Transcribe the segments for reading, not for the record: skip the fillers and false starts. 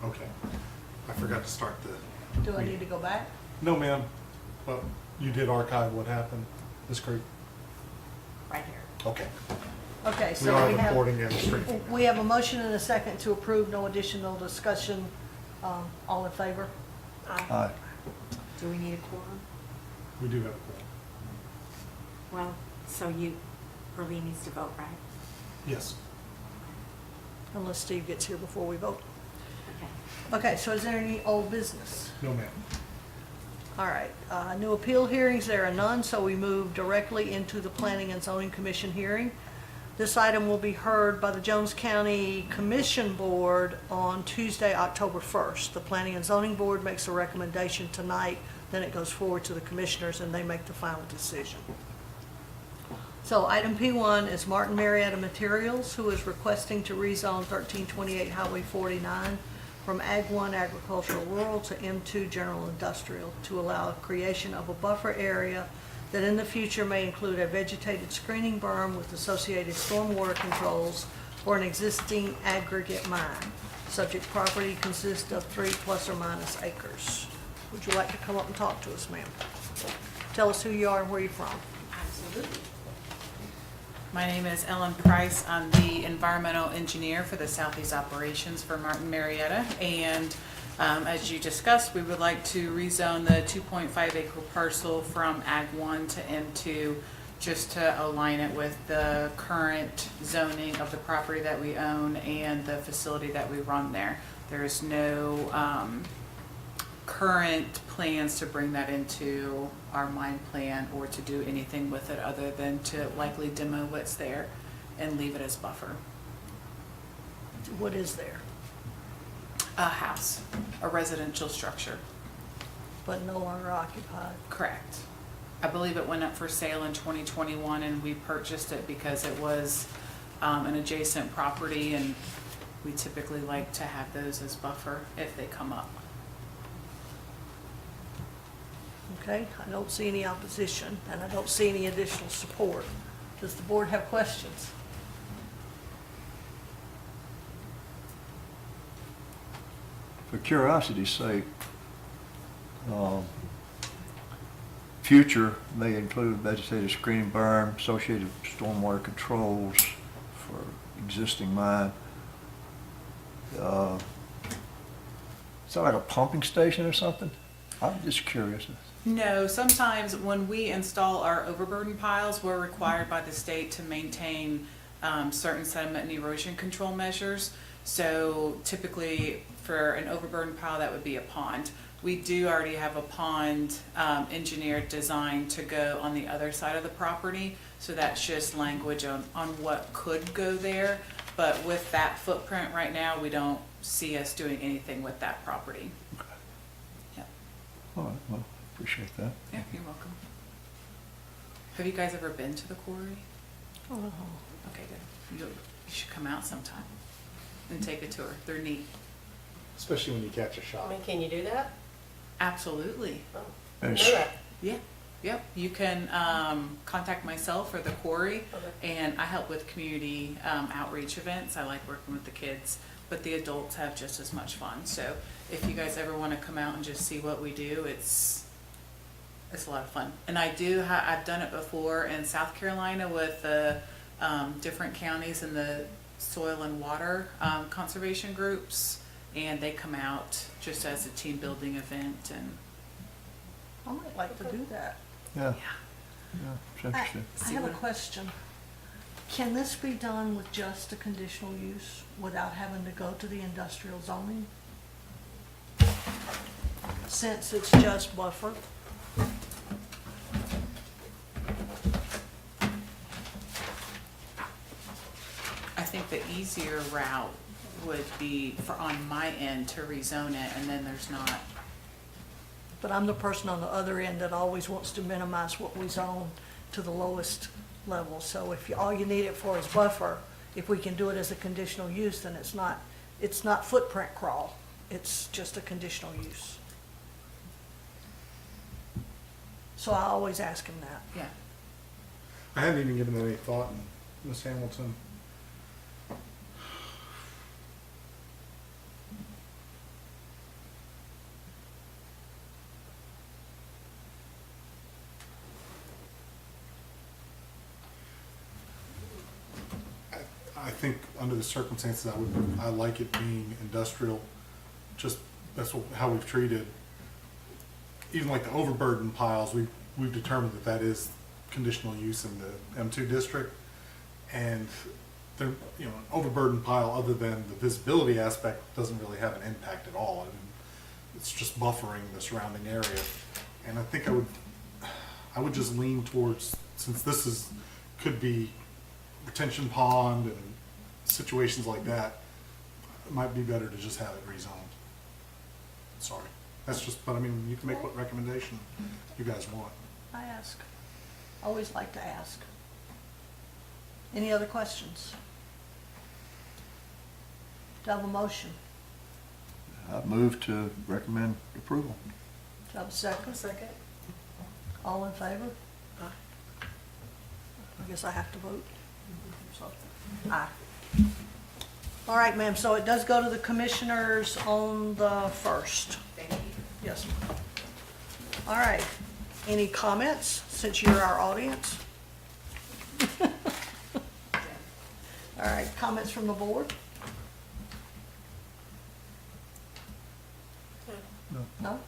Okay. I forgot to start the. Do I need to go back? No, ma'am. But you did archive what happened, Ms. Creek? Right here. Okay. Okay, We so are we reporting in street. we have a motion and a second to approve, no additional discussion. All in favor? Aye. Do we need a quorum? We do have a quorum. Well, so Earlene needs to vote, right? Yes. Unless Steve gets here before we vote. Okay. Okay, so is there any old business? No, ma'am. All right, new appeal hearings, there are none, so we move directly into the Planning and Zoning Commission hearing. This item will be heard by the Jones County Commission Board on Tuesday, October 1st. The Planning and Zoning Board makes a recommendation tonight, then it goes forward to the commissioners and they make the final decision. So item P1 is Martin Marietta Materials, who is requesting to rezone 1328 Highway 49 from Ag 1 Agricultural Rural to M2 General Industrial to allow creation of a buffer area that in the future may include a vegetated screening berm with associated stormwater controls for an existing aggregate mine. Subject property consists of 3 ± acres. Would you like to come up and talk to us, ma'am? Tell us who you are and where you're from. Absolutely. My name is Ellen Price. I'm the environmental engineer for the Southeast Operations for Martin Marietta. And as you discussed, we would like to rezone the 2.5 acre parcel from Ag 1 to M2 just to align it with the current zoning of the property that we own and the facility that we run there. There is no current plans to bring that into our mine plan or to do anything with it other than to likely demo what's there and leave it as buffer. What is there? A house, a residential structure. But no longer occupied. Correct. I believe it went up for sale in 2021 and we purchased it because it was an adjacent property and we typically like to have those as buffer if they come up. Okay, I don't see any opposition, and I don't see any additional support. Does the board have questions? For curiosity's sake, future may include vegetative screening berm, associated stormwater controls for existing mine. Is that like a pumping station or something? I'm just curious. No, sometimes when we install our overburden piles, we're required by the state to maintain certain sediment and erosion control measures. So typically for an overburden pile, that would be a pond. We do already have a pond engineered designed to go on the other side of the property. So that's just language on what could go there. But with that footprint right now, we don't see us doing anything with that property. Yeah. All right, well, appreciate that. Yeah, you're welcome. Have you guys ever been to the quarry? Oh, Okay, good. You should come out sometime and take a tour. They're neat. Especially when you catch a I shot. mean, can you do that? Absolutely. Oh, And I know it's- that. Yeah. Yep. You can contact myself or the quarry, Okay. and I help with community outreach events. I like working with the kids, but the adults have just as much fun. So if you guys ever want to come out and just see what we do, it's a lot of fun. And I do. I've done it before in South Carolina with the different counties and the soil and water conservation groups, and they come out just as a team building event. And I might like to do that. Yeah, yeah. yeah, it's I interesting. I have a question. Can this be done with just a conditional use without having to go to the industrial zoning? Since it's just buffer? I think the easier route would be for on my end to rezone it, and then there's not. But I'm the person on the other end that always wants to minimize what we zone to the lowest level. So if all you need it for is buffer, if we can do it as a conditional use, then it's not footprint crawl. It's just a conditional use. So I always ask him that. Yeah. I hadn't even given that any thought, Ms. Hamilton. think under the circumstances, I like it being industrial. Just, that's how we've treated, even like the overburden piles, we've determined that that is conditional use in the M2 district. And they're, you know, an overburden pile, other than the visibility aspect, doesn't really have an impact at all. I mean, it's just buffering the surrounding area. And I think I would just lean towards, since this could be retention pond and situations like that, it might be better to just have it rezoned. Sorry. That's just, but I mean, you can make what recommendation you guys want. I ask. Always like to ask. Any other questions? Do I have a motion? I move to recommend approval. Do I have a second? Second. All in favor? I guess I have to vote. So, aye. All right, ma'am, so it does go to the commissioners on the 1st. Thank you. Yes, ma'am. All right. Any comments, since you're our audience? All right, comments from the board? No?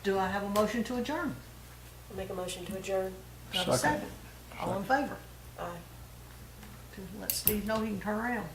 Do I have a motion to adjourn? I'll make a motion to adjourn. Do I have a Second. second? All in favor? Aye. Let Steve know he can turn around.